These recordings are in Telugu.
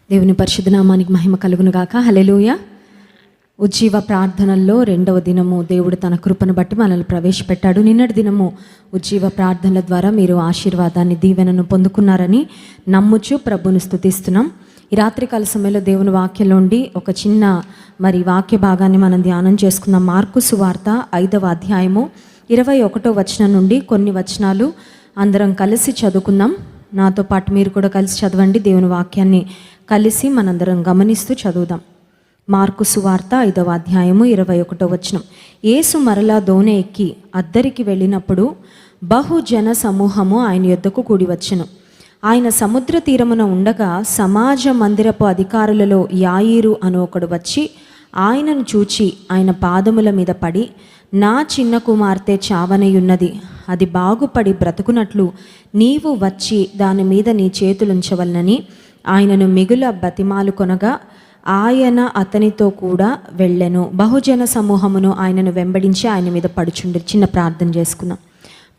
దేవుని పరిశుద్ధ నామానికి మహిమ కలుగును గాక. హల్లెలూయా. ఉజ్జీవ ప్రార్థనల్లో 2వ దినము దేవుడు తన కృపను బట్టి మనల్ని ప్రవేశపెట్టాడు. నిన్నటి దినము ఉజ్జీవ ప్రార్థనల ద్వారా మీరు ఆశీర్వాదాన్ని, దీవెనను పొందుకున్నారని నమ్ముచు ప్రభుని స్తుతిస్తున్నాం. ఈ రాత్రికాల సమయంలో దేవుని వాక్యంలోండి ఒక చిన్న వాక్య భాగాన్ని మనం ధ్యానం చేసుకుందాం. మార్కు సువార్త 5వ అధ్యాయము 21వ వచనం నుండి కొన్ని వచనాలు అందరం కలిసి చదువుకుందాం. నాతో పాటు మీరు కూడా కలిసి చదవండి. దేవుని వాక్యాన్ని కలిసి మనందరం గమనిస్తూ చదువుదాం. మార్కు సువార్త 5వ అధ్యాయము 21వ వచనం. యేసు మరలా దోణి ఎక్కి అద్దరికి వెళ్ళినప్పుడు బహుజన సమూహము ఆయన యొద్దకు కూడి వచ్చెను. ఆయన సముద్ర తీరమున ఉండగా సమాజ మందిరపు అధికారులలో యాయీరు అను ఒకడు వచ్చి ఆయనను చూచి ఆయన పాదముల మీద పడి, నా చిన్న కుమార్తె చావనయున్నది, అది బాగుపడి బ్రతుకునట్లు నీవు వచ్చి దాని మీద నీ చేతులుంచవలనని ఆయనను మిగుల బతిమాలు కొనగా ఆయన అతనితో కూడా వెళ్ళెను. బహుజన సమూహమును ఆయనను వెంబడించి ఆయన మీద పడుచుండి. చిన్న ప్రార్థన చేసుకుందాం.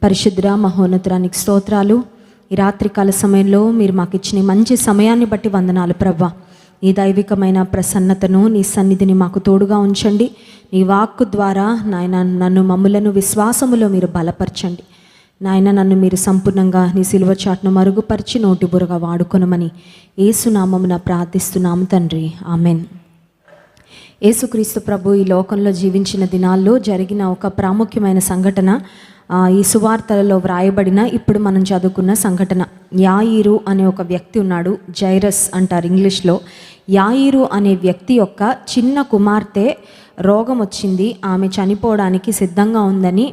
పరిశుద్ధ మహోన్నతురానికి స్తోత్రాలు. ఈ రాత్రికాల సమయంలో మీరు మాకు ఇచ్చిన మంచి సమయాన్ని బట్టి వందనాలు ప్రభువా. నీ దైవికమైన ప్రసన్నతను, నీ సన్నిధిని మాకు తోడుగా ఉంచండి. నీ వాక్కు ద్వారా నాయన మమ్ములను విశ్వాసములో మీరు బలపరచండి. నాయన నన్ను మీరు సంపూర్ణంగా నీ సిలువ చాటును మరుగుపరిచి నోటి బురగా వాడుకొనమని యేసునామమున ప్రార్థిస్తున్నాము తండ్రి, ఆమెన్. యేసుక్రీస్తు ప్రభు ఈ లోకంలో జీవించిన దినాల్లో జరిగిన ఒక ప్రాముఖ్యమైన సంఘటన ఈ సువార్తలలో వ్రాయబడిన ఇప్పుడు మనం చదువుకున్న సంఘటన. యాయీరు అనే ఒక వ్యక్తి ఉన్నాడు. జైరస్ అంటారు ఇంగ్లీష్లో. యాయీరు అనే వ్యక్తి యొక్క చిన్న కుమార్తె రోగం వచ్చింది. ఆమె చనిపోవడానికి సిద్ధంగా ఉందని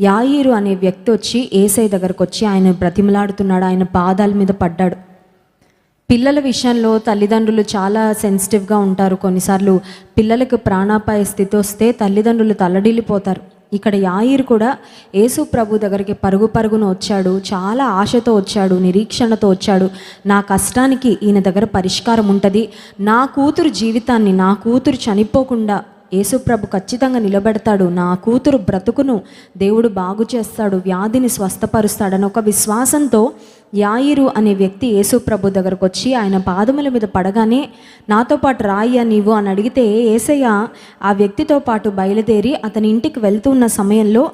యాయీరు అనే వ్యక్తి వచ్చి యేసయ్య దగ్గరకు వచ్చి ఆయన బ్రతిమలాడుతున్నాడు. ఆయన పాదాల మీద పడ్డాడు. పిల్లల విషయంలో తల్లిదండ్రులు చాలా సెన్సిటివ్గా ఉంటారు. కొన్నిసార్లు పిల్లలకు ప్రాణాపాయ స్థితి వస్తే తల్లిదండ్రులు తల్లడిల్లిపోతారు. ఇక్కడ యాయీరు కూడా యేసు ప్రభు దగ్గరికి పరుగున వచ్చాడు. చాలా ఆశతో వచ్చాడు, నిరీక్షణతో వచ్చాడు. నా కష్టానికి ఈయన దగ్గర పరిష్కారం ఉంటుంది, నా కూతురు జీవితాన్ని, నా కూతురు చనిపోకుండా యేసు ప్రభు ఖచ్చితంగా నిలబెడతాడు, నా కూతురు బ్రతుకును దేవుడు బాగు చేస్తాడు, వ్యాధిని స్వస్థపరుస్తాడని ఒక విశ్వాసంతో యాయీరు అనే వ్యక్తి యేసు ప్రభు దగ్గరకు వచ్చి ఆయన పాదముల మీద పడగానే నాతో పాటు రాయ్యా నీవు అని అడిగితే యేసయ్య ఆ వ్యక్తితో పాటు బయలుదేరి అతని ఇంటికి వెళ్తున్న సమయంలో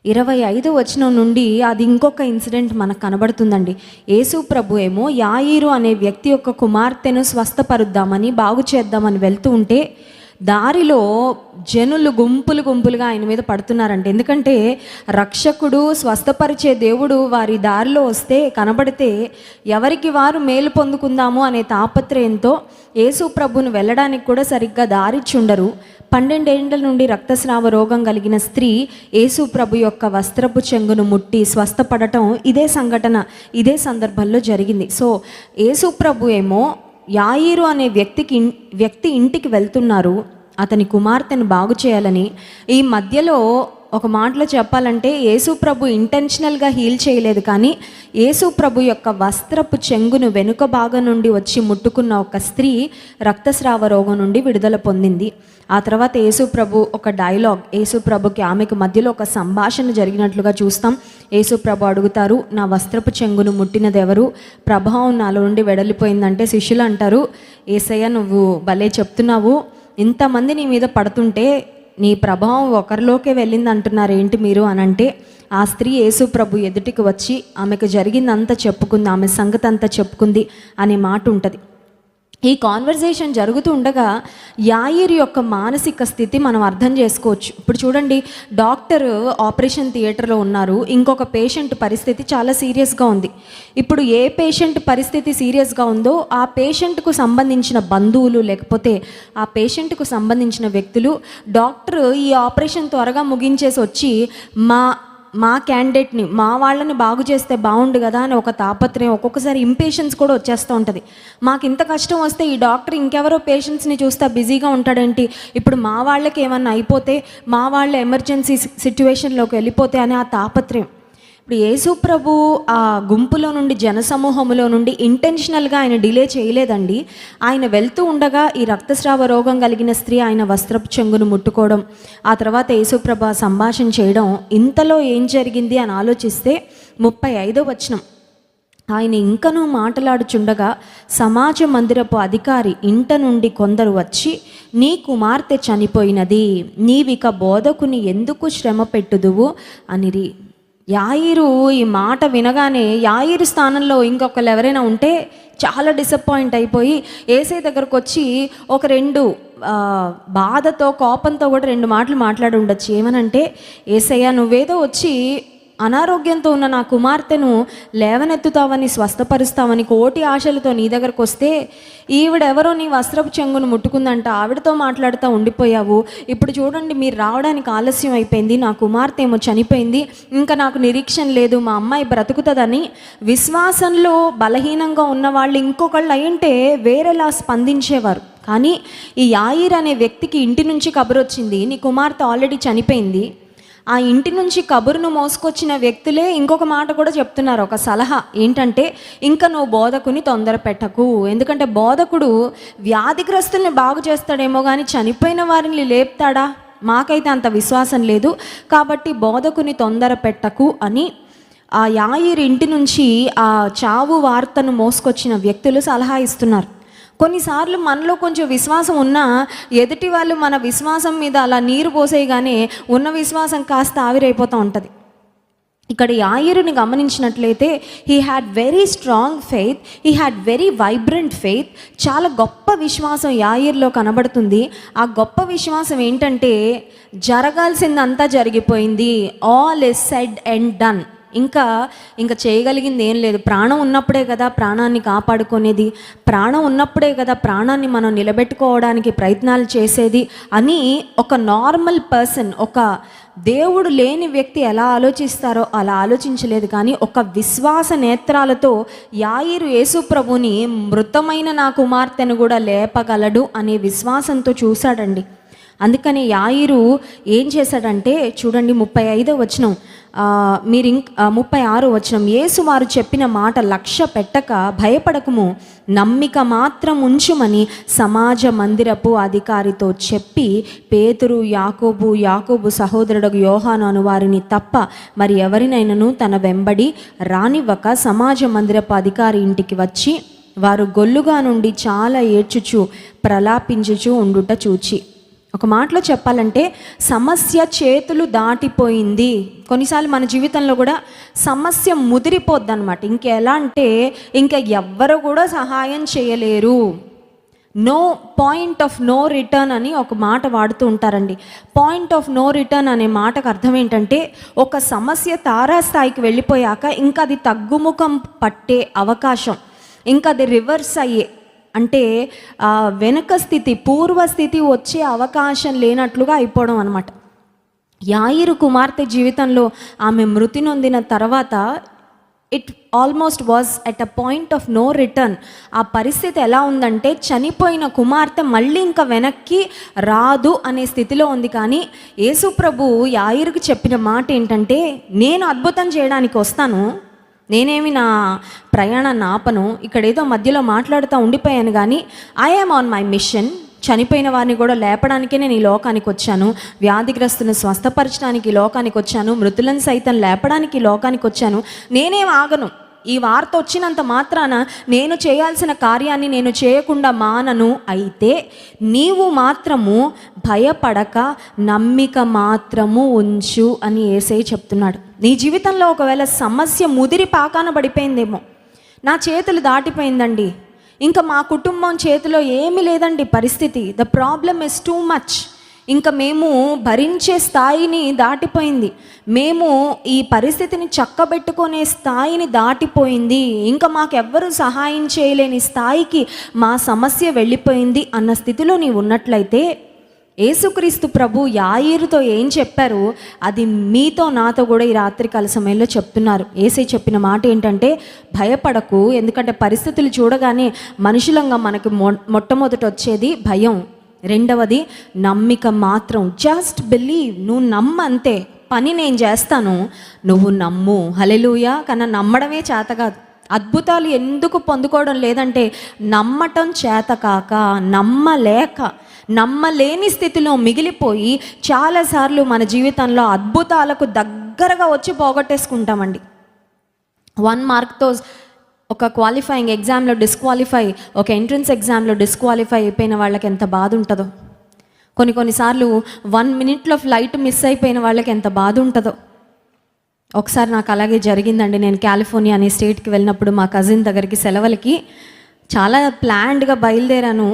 25వ వచనం నుండి అది ఇంకొక ఇన్సిడెంట్ మనకు కనబడుతుందండి. యేసు ప్రభు ఏమో యాయీరు అనే వ్యక్తి యొక్క కుమార్తెను స్వస్థపరుద్దామని, బాగు చేద్దామని వెళ్తూ ఉంటే దారిలో జనులు గుంపులుగా ఆయన మీద పడుతున్నారంట. ఎందుకంటే రక్షకుడు, స్వస్థపరిచే దేవుడు వారి దారిలో వస్తే, కనబడితే ఎవరికి వారు మేలు పొందుకుందాము అనే తాపత్రయంతో యేసు ప్రభువును వెళ్ళడానికి కూడా సరిగ్గా దారిచ్చుండరు. 12 ఏళ్ల నుండి రక్తస్రావ రోగం కలిగిన స్త్రీ యేసు ప్రభు యొక్క వస్త్రపు చెంగును ముట్టి స్వస్థపడటం ఇదే సంఘటన, ఇదే సందర్భంలో జరిగింది. సో యేసు ప్రభు ఏమో యాయీరు అనే వ్యక్తి ఇంటికి వెళ్తున్నారు అతని కుమార్తెను బాగు చేయాలని. ఈ మధ్యలో ఒక మాటలో చెప్పాలంటే యేసు ప్రభు ఇంటెన్షనల్గా హీల్ చేయలేదు, కానీ యేసు ప్రభు యొక్క వస్త్రపు చెంగును వెనుక భాగం నుండి వచ్చి ముట్టుకున్న ఒక స్త్రీ రక్తస్రావ రోగం నుండి విడుదల పొందింది. ఆ తర్వాత యేసు ప్రభు ఒక డైలాగ్, యేసు ప్రభుకి ఆమెకు మధ్యలో ఒక సంభాషణ జరిగినట్లుగా చూస్తాం. యేసు ప్రభు అడుగుతారు, నా వస్త్రపు చెంగును ముట్టినది ఎవరు, ప్రభావం నాలో నుండి వెడలిపోయిందంటే శిష్యులు అంటారు, యేసయ్య నువ్వు భలే చెప్తున్నావు, ఇంతమంది నీ మీద పడుతుంటే నీ ప్రభావం ఒకరిలోకే వెళ్ళింది అంటున్నారు ఏంటి మీరు అని అంటే ఆ స్త్రీ యేసు ప్రభు ఎదుటికి వచ్చి ఆమెకు జరిగిందంతా చెప్పుకుంది, ఆమె సంగతి అంతా చెప్పుకుంది అనే మాట ఉంటుంది. ఈ కాన్వర్జేషన్ జరుగుతూ ఉండగా యాయీరు యొక్క మానసిక స్థితి మనం అర్థం చేసుకోవచ్చు. ఇప్పుడు చూడండి, డాక్టర్ ఆపరేషన్ థియేటర్లో ఉన్నారు, ఇంకొక పేషెంట్ పరిస్థితి చాలా సీరియస్గా ఉంది. ఇప్పుడు ఏ పేషెంట్ పరిస్థితి సీరియస్గా ఉందో ఆ పేషెంట్కు సంబంధించిన బంధువులు లేకపోతే ఆ పేషెంట్కు సంబంధించిన వ్యక్తులు డాక్టర్ ఈ ఆపరేషన్ త్వరగా ముగించేసి వచ్చి మా క్యాండిడేట్ని, మా వాళ్ళని బాగు చేస్తే బాగుండు కదా అని ఒక తాపత్రయం, ఒక్కొక్కసారి ఇంపేషెన్స్ కూడా వచ్చేస్తూ ఉంటుంది. మాకు ఇంత కష్టం వస్తే ఈ డాక్టర్ ఇంకెవరో పేషెంట్స్ని చూస్తే బిజీగా ఉంటాడేంటి, ఇప్పుడు మా వాళ్ళకి ఏమన్నా అయిపోతే, మా వాళ్ళ ఎమర్జెన్సీ సిచ్యువేషన్లోకి వెళ్ళిపోతే అనే ఆ తాపత్రయం. ఇప్పుడు యేసు ప్రభు ఆ గుంపులో నుండి, జనసమూహంలో నుండి ఇంటెన్షనల్గా ఆయన డిలే చేయలేదండి. ఆయన వెళ్తూ ఉండగా ఈ రక్తస్రావ రోగం కలిగిన స్త్రీ ఆయన వస్త్రపు చెంగును ముట్టుకోవడం, ఆ తర్వాత యేసు ప్రభు సంభాషణ చేయడం, ఇంతలో ఏం జరిగింది అని ఆలోచిస్తే 35వ వచనం, ఆయన ఇంకనూ మాట్లాడుచుండగా సమాజ మందిరపు అధికారి ఇంట నుండి కొందరు వచ్చి, నీ కుమార్తె చనిపోయినది, నీవిక బోధకుని ఎందుకు శ్రమ పెట్టుదువు అనిరి. యాయిరు ఈ మాట వినగానే యాయిరు స్థానంలో ఇంకొకరు ఎవరైనా ఉంటే చాలా డిసప్పాయింట్ అయిపోయి యేసయ్య దగ్గరకు వచ్చి ఒక రెండు బాధతో కోపంతో కూడా రెండు మాటలు మాట్లాడి ఉండొచ్చు. ఏమనంటే, యేసయ్య నువ్వేదో వచ్చి అనారోగ్యంతో ఉన్న నా కుమార్తెను లేవనెత్తుతావని, స్వస్థపరుస్తావని కోటి ఆశలతో నీ దగ్గరకు వస్తే ఈవిడెవరో నీ వస్త్రపు చెంగును ముట్టుకుందంట, ఆవిడతో మాట్లాడుతూ ఉండిపోయావు. ఇప్పుడు చూడండి, మీరు రావడానికి ఆలస్యం అయిపోయింది, నా కుమార్తె ఏమో చనిపోయింది, ఇంకా నాకు నిరీక్షణ లేదు, మా అమ్మాయి బ్రతుకుతుందని విశ్వాసంలో బలహీనంగా ఉన్న వాళ్ళు ఇంకొకళ్ళు అయ్యింటే వేరేలా స్పందించేవారు. కానీ ఈ యాయిర్ అనే వ్యక్తికి ఇంటి నుంచి కబురు వచ్చింది, నీ కుమార్తె ఆల్రెడీ చనిపోయింది. ఆ ఇంటి నుంచి కబురును మోసుకొచ్చిన వ్యక్తులే ఇంకొక మాట కూడా చెప్తున్నారు, ఒక సలహా ఏంటంటే, ఇంకా నువ్వు బోధకుని తొందర పెట్టకు, ఎందుకంటే బోధకుడు వ్యాధిగ్రస్తుల్ని బాగు చేస్తాడేమో కానీ చనిపోయిన వారిని లేపుతాడా, మాకైతే అంత విశ్వాసం లేదు, కాబట్టి బోధకుని తొందర పెట్టకు అని ఆ యాయిర్ ఇంటి నుంచి ఆ చావు వార్తను మోసుకొచ్చిన వ్యక్తులు సలహా ఇస్తున్నారు. కొన్నిసార్లు మనలో కొంచెం విశ్వాసం ఉన్నా ఎదుటి వాళ్ళు మన విశ్వాసం మీద అలా నీరు పోసేయగానే ఉన్న విశ్వాసం కాస్త ఆవిరైపోతూ ఉంటుంది. ఇక్కడ యాయిరుని గమనించినట్లయితే he had very strong faith, he had very vibrant faith. చాలా గొప్ప విశ్వాసం యాయిర్లో కనబడుతుంది. ఆ గొప్ప విశ్వాసం ఏంటంటే, జరగాల్సిందంతా జరిగిపోయింది, all is said and done, ఇంకా చేయగలిగింది ఏం లేదు. ప్రాణం ఉన్నప్పుడే కదా ప్రాణాన్ని కాపాడుకునేది, ప్రాణం ఉన్నప్పుడే కదా ప్రాణాన్ని మనం నిలబెట్టుకోవడానికి ప్రయత్నాలు చేసేది అని ఒక నార్మల్ పర్సన్, ఒక దేవుడు లేని వ్యక్తి ఎలా ఆలోచిస్తారో అలా ఆలోచించలేదు. కానీ ఒక విశ్వాస నేత్రాలతో యాయిరు యేసు ప్రభుని మృతమైన నా కుమార్తెను కూడా లేపగలడు అనే విశ్వాసంతో చూశాడండి. అందుకని యాయిరు ఏం చేశాడంటే, చూడండి 35వ వచనం, 36వ వచనం, యేసు వారు చెప్పిన మాట లక్ష్య పెట్టక భయపడకము, నమ్మిక మాత్రం ఉంచుమని సమాజ మందిరపు అధికారితో చెప్పి పేతురు, యాకోబు సహోదరుడు యోహాను అను వారిని తప్ప మరి ఎవరినైనాను తన వెంబడి రానివ్వక సమాజ మందిరపు అధికారి ఇంటికి వచ్చి వారు గొల్లుగా నుండి చాలా ఏడ్చుచు ప్రలాపించుచు ఉండుట చూచి. ఒక మాటలో చెప్పాలంటే సమస్య చేతులు దాటిపోయింది. కొన్నిసార్లు మన జీవితంలో కూడా సమస్య ముదిరిపోద్ది అనమాట. ఇంకెలా అంటే ఇంకా ఎవ్వరు కూడా సహాయం చేయలేరు, no point of no return అని ఒక మాట వాడుతూ ఉంటారండి. పాయింట్ ఆఫ్ నో రిటర్న్ అనే మాటకు అర్థం ఏంటంటే, ఒక సమస్య తారాస్థాయికి వెళ్ళిపోయాక ఇంకా అది తగ్గుముఖం పట్టే అవకాశం, ఇంకా అది రివర్స్ అయ్యే అంటే వెనుక స్థితి పూర్వస్థితి వచ్చే అవకాశం లేనట్లుగా అయిపోవడం అనమాట. యాయిరు కుమార్తె జీవితంలో ఆమె మృతి నొందిన తర్వాత it almost was at a point of no return. ఆ పరిస్థితి ఎలా ఉందంటే, చనిపోయిన కుమార్తె మళ్ళీ ఇంకా వెనక్కి రాదు అనే స్థితిలో ఉంది. కానీ యేసు ప్రభు యాయిరుకు చెప్పిన మాట ఏంటంటే, నేను అద్భుతం చేయడానికి వస్తాను, నేనేమి నా ప్రయాణాన్ని ఆపను, ఇక్కడ ఏదో మధ్యలో మాట్లాడుతూ ఉండిపోయాను, కానీ I am on my mission. చనిపోయిన వారిని కూడా లేపడానికే నేను ఈ లోకానికి వచ్చాను, వ్యాధిగ్రస్తులను స్వస్థపరచడానికి ఈ లోకానికి వచ్చాను, మృతులను సైతం లేపడానికి ఈ లోకానికి వచ్చాను. నేనేం ఆగను, ఈ వార్త వచ్చినంత మాత్రాన నేను చేయాల్సిన కార్యాన్ని నేను చేయకుండా మానను. అయితే నీవు మాత్రము భయపడక నమ్మిక మాత్రము ఉంచు అని యేసయ్య చెప్తున్నాడు. నీ జీవితంలో ఒకవేళ సమస్య ముదిరి పాకాన పడిపోయిందేమో, నా చేతులు దాటిపోయిందండి, ఇంకా మా కుటుంబం చేతిలో ఏమీ లేదండి పరిస్థితి, the problem is too much, ఇంకా మేము భరించే స్థాయిని దాటిపోయింది, మేము ఈ పరిస్థితిని చక్కబెట్టుకునే స్థాయిని దాటిపోయింది, ఇంకా మాకెవ్వరూ సహాయం చేయలేని స్థాయికి మా సమస్య వెళ్ళిపోయింది అన్న స్థితిలో నీవు ఉన్నట్లయితే, యేసుక్రీస్తు ప్రభు యాయిరుతో ఏం చెప్పారు అది మీతో నాతో కూడా ఈ రాత్రికాల సమయంలో చెప్తున్నారు. యేసయ్య చెప్పిన మాట ఏంటంటే, భయపడకు, ఎందుకంటే పరిస్థితులు చూడగానే మనుషులంగా మనకు మొట్టమొదట వచ్చేది భయం, రెండవది నమ్మిక మాత్రం, జస్ట్ బిలీవ్, నువ్వు నమ్మంతే, పని నేను చేస్తాను, నువ్వు నమ్ము. హల్లెలూయా. కన్నా నమ్మడమే చేత కాదు. అద్భుతాలు ఎందుకు పొందుకోవడం లేదంటే నమ్మటం చేత కాక, నమ్మలేని స్థితిలో మిగిలిపోయి చాలాసార్లు మన జీవితంలో అద్భుతాలకు దగ్గరగా వచ్చి పోగొట్టేసుకుంటామండి. 1 మార్క్తో ఒక క్వాలిఫైయింగ్ ఎగ్జామ్లో డిస్క్వాలిఫై, ఒక ఎంట్రన్స్ ఎగ్జామ్లో డిస్క్వాలిఫై అయిపోయిన వాళ్ళకి ఎంత బాధ ఉంటుందో, కొన్నిసార్లు 1 minute ఫ్లైట్ మిస్ అయిపోయిన వాళ్ళకి ఎంత బాధ ఉంటుందో. ఒకసారి నాకు అలాగే జరిగిందండి. నేను కాలిఫోర్నియా అనే స్టేట్కి వెళ్ళినప్పుడు మా కజిన్ దగ్గరికి సెలవులకి చాలా ప్లాన్డ్గా బయలుదేరాను.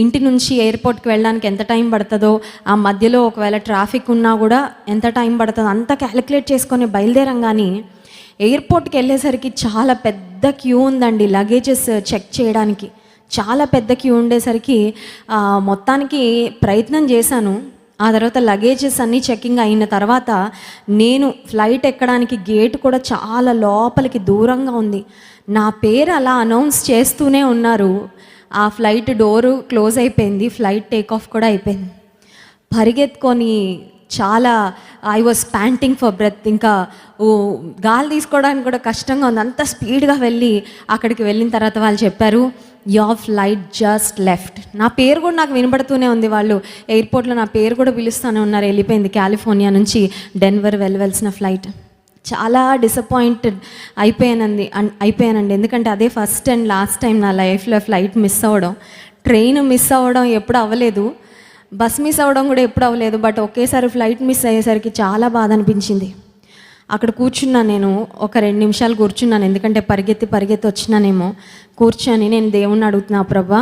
ఇంటి నుంచి ఎయిర్పోర్ట్కి వెళ్ళడానికి ఎంత టైం పడుతుందో, ఆ మధ్యలో ఒకవేళ ట్రాఫిక్ ఉన్నా కూడా ఎంత టైం పడుతుందో అంతా క్యాలిక్యులేట్ చేసుకొని బయలుదేరాం. కానీ ఎయిర్పోర్ట్కి వెళ్ళేసరికి చాలా పెద్ద క్యూ ఉందండి లగేజెస్ చెక్ చేయడానికి. చాలా పెద్ద క్యూ ఉండేసరికి మొత్తానికి ప్రయత్నం చేశాను. ఆ తర్వాత లగేజెస్ అన్నీ చెకింగ్ అయిన తర్వాత నేను ఫ్లైట్ ఎక్కడానికి గేట్ కూడా చాలా లోపలికి దూరంగా ఉంది. నా పేరు అలా అనౌన్స్ చేస్తూనే ఉన్నారు. ఆ ఫ్లైట్ డోరు క్లోజ్ అయిపోయింది, ఫ్లైట్ టేక్ ఆఫ్ కూడా అయిపోయింది. పరిగెత్తుకొని చాలా I was panting for breath, ఇంకా గాలి తీసుకోవడానికి కూడా కష్టంగా ఉంది. అంత స్పీడ్గా వెళ్ళి అక్కడికి వెళ్ళిన తర్వాత వాళ్ళు చెప్పారు, యువర్ ఫ్లైట్ జస్ట్ లెఫ్ట్. నా పేరు కూడా నాకు వినబడుతూనే ఉంది. వాళ్ళు ఎయిర్పోర్ట్లో నా పేరు కూడా పిలుస్తూనే ఉన్నారు. వెళ్ళిపోయింది కాలిఫోర్నియా నుంచి డెన్వర్ వెళ్ళవలసిన ఫ్లైట్. చాలా డిసప్పాయింటెడ్ అయిపోయానండి. ఎందుకంటే అదే ఫస్ట్ అండ్ లాస్ట్ టైం నా లైఫ్లో ఫ్లైట్ మిస్ అవ్వడం. ట్రైన్ మిస్ అవ్వడం ఎప్పుడు అవ్వలేదు, బస్ మిస్ అవ్వడం కూడా ఎప్పుడు అవ్వలేదు. బట్ ఒకేసారి ఫ్లైట్ మిస్ అయ్యేసరికి చాలా బాధ అనిపించింది. అక్కడ కూర్చున్నాను, నేను ఒక 2 నిమిషాలు కూర్చున్నాను. ఎందుకంటే పరిగెత్తి వచ్చినానేమో. కూర్చొని నేను దేవుణ్ణి అడుగుతున్నా, ప్రభా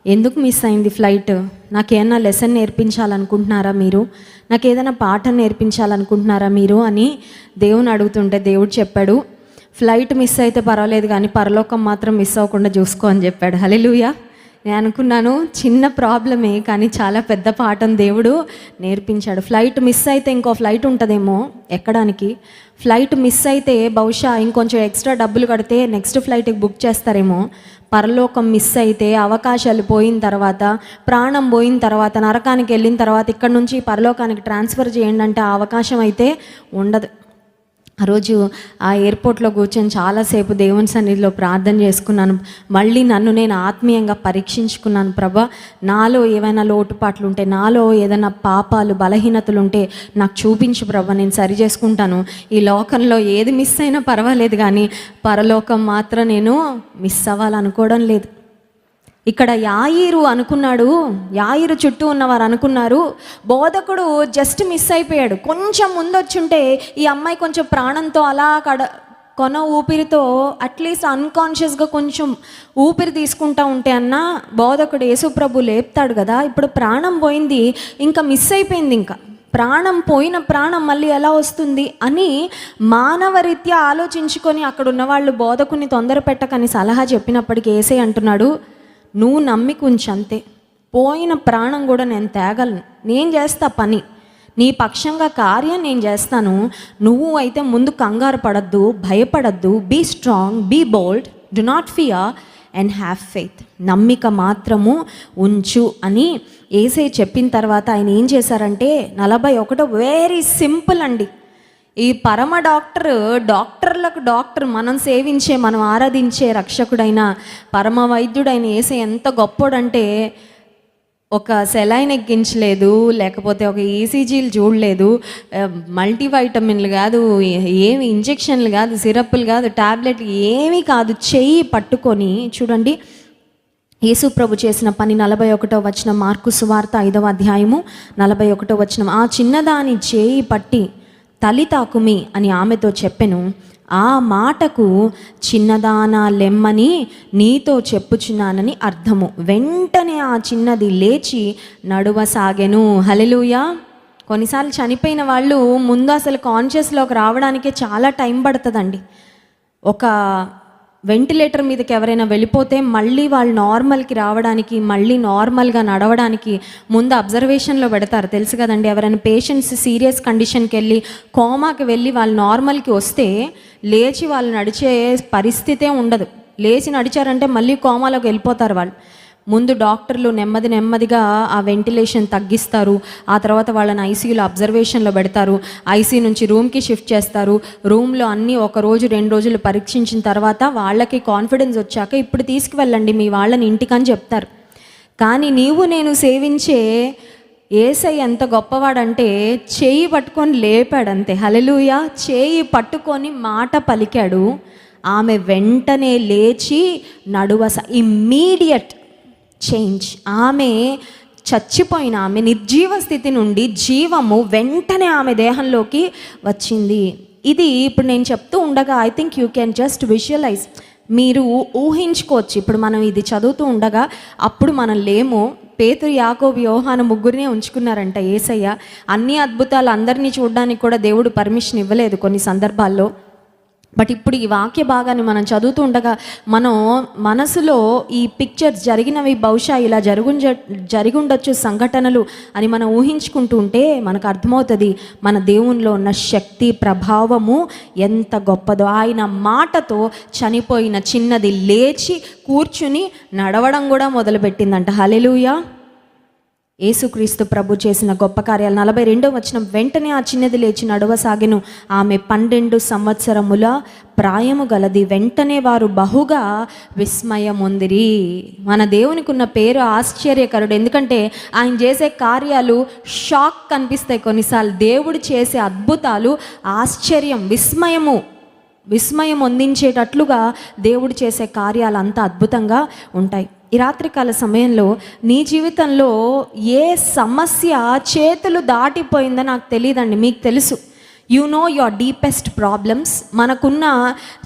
ఎందుకు మిస్ అయింది ఫ్లైట్? నాకేమన్నా లెసన్ నేర్పించాలనుకుంటున్నారా మీరు? నాకు ఏదైనా పాఠం నేర్పించాలనుకుంటున్నారా మీరు అని దేవుని అడుగుతుంటే దేవుడు చెప్పాడు, ఫ్లైట్ మిస్ అయితే పర్వాలేదు కానీ పరలోకం మాత్రం మిస్ అవ్వకుండా చూసుకో అని చెప్పాడు. హల్లెలూయా. నేను అనుకున్నాను చిన్న ప్రాబ్లమే, కానీ చాలా పెద్ద పాఠం దేవుడు నేర్పించాడు. ఫ్లైట్ మిస్ అయితే ఇంకో ఫ్లైట్ ఉంటుందేమో ఎక్కడానికి. ఫ్లైట్ మిస్ అయితే బహుశా ఇంకొంచెం ఎక్స్ట్రా డబ్బులు కడితే నెక్స్ట్ ఫ్లైట్కి బుక్ చేస్తారేమో. పరలోకం మిస్ అయితే అవకాశాలు పోయిన తర్వాత, ప్రాణం పోయిన తర్వాత, నరకానికి వెళ్ళిన తర్వాత ఇక్కడ నుంచి పరలోకానికి ట్రాన్స్ఫర్ చేయండి అంటే ఆ అవకాశం అయితే ఉండదు. ఆ రోజు ఆ ఎయిర్పోర్ట్లో కూర్చొని చాలాసేపు దేవుని సన్నిధిలో ప్రార్థన చేసుకున్నాను. మళ్ళీ నన్ను నేను ఆత్మీయంగా పరీక్షించుకున్నాను. ప్రభా నాలో ఏవైనా లోటుపాట్లు ఉంటే, నాలో ఏదైనా పాపాలు బలహీనతలు ఉంటే నాకు చూపించు ప్రభా, నేను సరి చేసుకుంటాను. ఈ లోకంలో ఏది మిస్ అయినా పర్వాలేదు కానీ పరలోకం మాత్రం నేను మిస్ అవ్వాలనుకోవడం లేదు. ఇక్కడ యాయిరు అనుకున్నాడు, యాయిరు చుట్టూ ఉన్నవారు అనుకున్నారు బోధకుడు జస్ట్ మిస్ అయిపోయాడు, కొంచెం ముందొచ్చుంటే ఈ అమ్మాయి కొంచెం ప్రాణంతో అలా కొన ఊపిరితో అట్లీస్ట్ అన్కాన్షియస్గా కొంచెం ఊపిరి తీసుకుంటా ఉంటే అన్న బోధకుడు యేసుప్రభు లేపుతాడు కదా. ఇప్పుడు ప్రాణం పోయింది, ఇంకా మిస్ అయిపోయింది, ఇంకా ప్రాణం పోయిన ప్రాణం మళ్ళీ ఎలా వస్తుంది అని మానవరీత్యా ఆలోచించుకొని అక్కడ ఉన్నవాళ్ళు బోధకుని తొందర పెట్టకని సలహా చెప్పినప్పటికీ యేసయ్య అంటున్నాడు, నువ్వు నమ్మి కొంచెంతే, పోయిన ప్రాణం కూడా నేను తేగలను, నేను చేస్తా పని, నీ పక్షంగా కార్యం నేను చేస్తాను. నువ్వు అయితే ముందు కంగారు పడద్దు, భయపడద్దు, be strong, be bold, do not fear and have faith, నమ్మిక మాత్రము ఉంచు అని యేసయ్య చెప్పిన తర్వాత ఆయన ఏం చేశారంటే 41 వెరీ సింపుల్ అండి. ఈ పరమ డాక్టర్లకు డాక్టర్, మనం సేవించే, మనం ఆరాధించే రక్షకుడైన పరమ వైద్యుడైన యేసయ్య ఎంత గొప్పోడంటే ఒక సెలైన్ ఎక్కించలేదు, లేకపోతే ఒక ఈసీజీలు చూడలేదు, మల్టీవైటమిన్లు కాదు, ఏమి ఇంజెక్షన్లు కాదు, సిరప్లు కాదు, టాబ్లెట్లు ఏమీ కాదు, చెయ్యి పట్టుకొని చూడండి యేసు ప్రభు చేసిన పని. 41వ వచనం, మార్కు సువార్త 5వ అధ్యాయము 41వ వచనం, ఆ చిన్నదాని చేయి పట్టి తలితాకుమి అని ఆమెతో చెప్పెను. ఆ మాటకు చిన్నదానా లెమ్మని నీతో చెప్పుచున్నానని అర్థము. వెంటనే ఆ చిన్నది లేచి నడువసాగెను. హల్లెలూయా. కొన్నిసార్లు చనిపోయిన వాళ్ళు ముందు అసలు కాన్షియస్లోకి రావడానికే చాలా టైం పడుతుందండి. ఒక వెంటిలేటర్ మీదకి ఎవరైనా వెళ్ళిపోతే మళ్ళీ వాళ్ళు నార్మల్కి రావడానికి, మళ్ళీ నార్మల్గా నడవడానికి ముందు అబ్జర్వేషన్లో పెడతారు, తెలుసు కదండి. ఎవరైనా పేషెంట్స్ సీరియస్ కండిషన్కి వెళ్ళి కోమాకి వెళ్ళి వాళ్ళు నార్మల్కి వస్తే లేచి వాళ్ళు నడిచే పరిస్థితే ఉండదు. లేచి నడిచారంటే మళ్ళీ కోమాలోకి వెళ్ళిపోతారు వాళ్ళు. ముందు డాక్టర్లు నెమ్మదిగా ఆ వెంటిలేషన్ తగ్గిస్తారు. ఆ తర్వాత వాళ్ళని ఐసీయూలో అబ్జర్వేషన్లో పెడతారు. ఐసీ నుంచి రూమ్కి షిఫ్ట్ చేస్తారు. రూమ్లో అన్నీ 1 రోజు 2 రోజులు పరీక్షించిన తర్వాత వాళ్ళకి కాన్ఫిడెన్స్ వచ్చాక ఇప్పుడు తీసుకువెళ్ళండి మీ వాళ్ళని ఇంటికని చెప్తారు. కానీ నీవు నేను సేవించే యేసయ్య ఎంత గొప్పవాడంటే చేయి పట్టుకొని లేపాడు అంతే. హల్లెలూయా. చేయి పట్టుకొని మాట పలికాడు, ఆమె వెంటనే లేచి ఇమ్మీడియట్ చేంజ్. ఆమె చచ్చిపోయిన ఆమె నిర్జీవ స్థితి నుండి జీవము వెంటనే ఆమె దేహంలోకి వచ్చింది. ఇది ఇప్పుడు నేను చెప్తూ ఉండగా I think you can just visualise, మీరు ఊహించుకోవచ్చు. ఇప్పుడు మనం ఇది చదువుతూ ఉండగా అప్పుడు మనం లేము, పేతురు, యాకోబు, యోహాను ముగ్గురినే ఉంచుకున్నారంట యేసయ్య. అన్ని అద్భుతాలు అందరినీ చూడడానికి కూడా దేవుడు పర్మిషన్ ఇవ్వలేదు కొన్ని సందర్భాల్లో. బట్ ఇప్పుడు ఈ వాక్య భాగాన్ని మనం చదువుతూ ఉండగా మనం మనసులో ఈ పిక్చర్స్ జరిగినవి బహుశా ఇలా జరిగుండొచ్చు సంఘటనలు అని మనం ఊహించుకుంటూ ఉంటే మనకు అర్థమవుతుంది మన దేవునిలో ఉన్న శక్తి, ప్రభావము ఎంత గొప్పదో. ఆయన మాటతో చనిపోయిన చిన్నది లేచి కూర్చుని నడవడం కూడా మొదలుపెట్టిందంట. హల్లెలూయా. యేసుక్రీస్తు ప్రభు చేసిన గొప్ప కార్యాలు. 42వ వచనం, వెంటనే ఆ చిన్నది లేచి నడవసాగెను. ఆమె 12 సంవత్సరముల ప్రాయము గలది. వెంటనే వారు బహుగా విస్మయముందిరి. మన దేవునికి ఉన్న పేరు ఆశ్చర్యకరుడు. ఎందుకంటే ఆయన చేసే కార్యాలు షాక్ కనిపిస్తాయి కొన్నిసార్లు. దేవుడు చేసే అద్భుతాలు ఆశ్చర్యం, విస్మయం అందించేటట్లుగా దేవుడు చేసే కార్యాలు అంత అద్భుతంగా ఉంటాయి. ఈ రాత్రికాల సమయంలో నీ జీవితంలో ఏ సమస్య చేతులు దాటిపోయిందో నాకు తెలియదండి, మీకు తెలుసు. You know your deepest problems. మనకున్న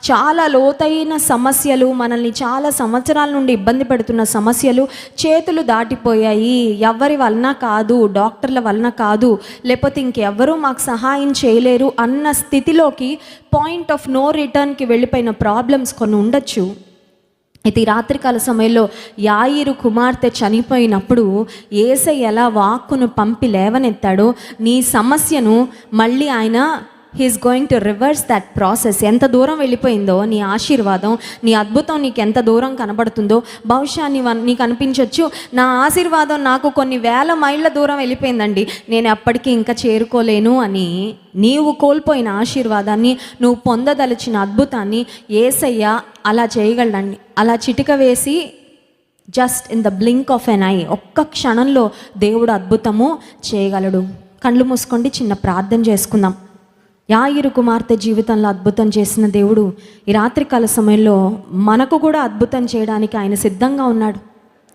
చాలా లోతైన సమస్యలు, మనల్ని చాలా సంవత్సరాల నుండి ఇబ్బంది పెడుతున్న సమస్యలు చేతులు దాటిపోయాయి. ఎవరి వలన కాదు, డాక్టర్ల వలన కాదు, లేకపోతే ఇంకెవ్వరూ మాకు సహాయం చేయలేరు అన్న స్థితిలోకి, పాయింట్ ఆఫ్ నో రిటర్న్కి వెళ్ళిపోయిన ప్రాబ్లమ్స్ కొన్ని ఉండొచ్చు. అయితే ఈ రాత్రికాల సమయంలో యాయిరు కుమార్తె చనిపోయినప్పుడు యేసయ్య ఎలా వాక్కును పంపి లేవనెత్తాడో నీ సమస్యను మళ్ళీ ఆయన he's going to reverse that process. ఎంత దూరం వెళ్ళిపోయిందో నీ ఆశీర్వాదం, నీ అద్భుతం నీకు ఎంత దూరం కనబడుతుందో. బహుశా నీకు అనిపించవచ్చు, నా ఆశీర్వాదం నాకు కొన్ని వేల మైళ్ళ దూరం వెళ్ళిపోయిందండి, నేను ఎప్పటికీ ఇంకా చేరుకోలేను అని. నీవు కోల్పోయిన ఆశీర్వాదాన్ని, నువ్వు పొందదలిచిన అద్భుతాన్ని యేసయ్య అలా చేయగలడండి. అలా చిటిక వేసి just in the blink of an eye, ఒక్క క్షణంలో దేవుడు అద్భుతము చేయగలడు. కళ్ళు మూసుకోండి, చిన్న ప్రార్థన చేసుకుందాం. యాయిరు కుమార్తె జీవితంలో అద్భుతం చేసిన దేవుడు ఈ రాత్రికాల సమయంలో మనకు కూడా అద్భుతం చేయడానికి ఆయన సిద్ధంగా ఉన్నాడు.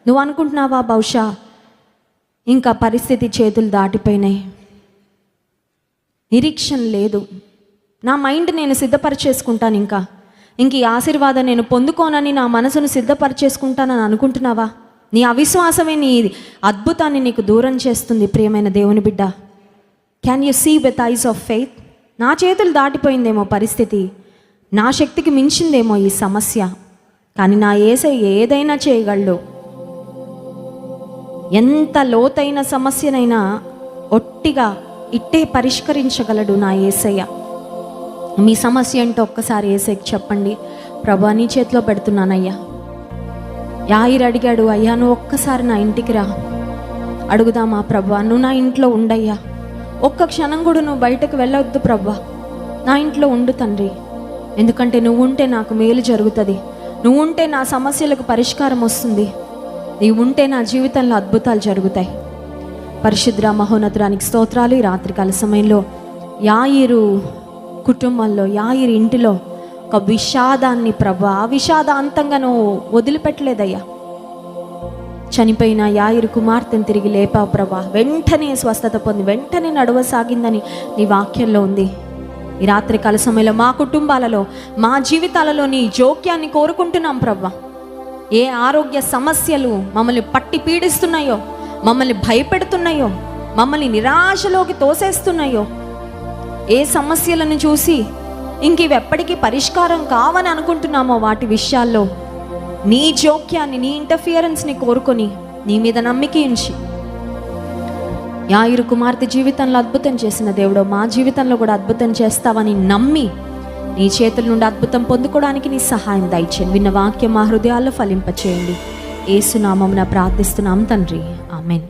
నువ్వు అనుకుంటున్నావా బహుశా ఇంకా పరిస్థితి చేతులు దాటిపోయినాయి, నిరీక్షణ లేదు, నా మైండ్ నేను సిద్ధపరిచేసుకుంటాను, ఇంక ఈ ఆశీర్వాదం నేను పొందుకోనని నా మనసును సిద్ధపరిచేసుకుంటానని అనుకుంటున్నావా? నీ అవిశ్వాసమే నీ అద్భుతాన్ని నీకు దూరం చేస్తుంది. ప్రియమైన దేవుని బిడ్డ, can you see with eyes of faith? నా చేతులు దాటిపోయిందేమో పరిస్థితి, నా శక్తికి మించిందేమో ఈ సమస్య, కానీ నా యేసయ్య ఏదైనా చేయగలడు. ఎంత లోతైన సమస్యనైనా ఒట్టిగా ఇట్టే పరిష్కరించగలడు నా యేసయ్య. మీ సమస్య ఏంటో ఒక్కసారి యేసయ్యకి చెప్పండి. ప్రభువా, నీ చేతిలో పెడుతున్నానయ్యా. యాయిరు అడిగాడు, అయ్యా నువ్వు ఒక్కసారి నా ఇంటికి రా. అడుగుదామా? ప్రభువా, నువ్వు నా ఇంట్లో ఉండయ్యా, ఒక్క క్షణం కూడా నువ్వు బయటకు వెళ్ళొద్దు ప్రభువా, నా ఇంట్లో ఉండు తండ్రి. ఎందుకంటే నువ్వు ఉంటే నాకు మేలు జరుగుతుంది, నువ్వు ఉంటే నా సమస్యలకు పరిష్కారం వస్తుంది, నీవు ఉంటే నా జీవితంలో అద్భుతాలు జరుగుతాయి. పరిశుద్ధ మహోన్నతురానికి స్తోత్రాలు. ఈ రాత్రికాల సమయంలో యాయిరు కుటుంబంలో, యాయిరు ఇంటిలో ఒక విషాదాన్ని ప్రభువా, ఆ విషాదాంతంగా నువ్వు వదిలిపెట్టలేదయ్యా. చనిపోయిన యాయిరు కుమార్తెను తిరిగి లేపావు ప్రభా, వెంటనే స్వస్థత పొంది వెంటనే నడవసాగిందని నీ వాక్యంలో ఉంది. ఈ రాత్రికాల సమయంలో మా కుటుంబాలలో, మా జీవితాలలో నీ జోక్యాన్ని కోరుకుంటున్నాం ప్రభా. ఏ ఆరోగ్య సమస్యలు మమ్మల్ని పట్టి పీడిస్తున్నాయో, మమ్మల్ని భయపెడుతున్నాయో, మమ్మల్ని నిరాశలోకి తోసేస్తున్నాయో, ఏ సమస్యలను చూసి ఇంక ఇవి ఎప్పటికీ పరిష్కారం కావని అనుకుంటున్నామో వాటి విషయాల్లో నీ జోక్యాన్ని, నీ ఇంటర్ఫియరెన్స్ని కోరుకొని నీ మీద నమ్మిక ఉంచి యాయిరు కుమార్తె జీవితంలో అద్భుతం చేసిన దేవుడు మా జీవితంలో కూడా అద్భుతం చేస్తావని నమ్మి నీ చేతుల నుండి అద్భుతం పొందుకోవడానికి నీ సహాయం దయచేయండి. విన్న వాక్యం మా హృదయాల్లో ఫలింపచేయండి. యేసు నామమున ప్రార్థిస్తున్నాం తండ్రి, ఆమేన్.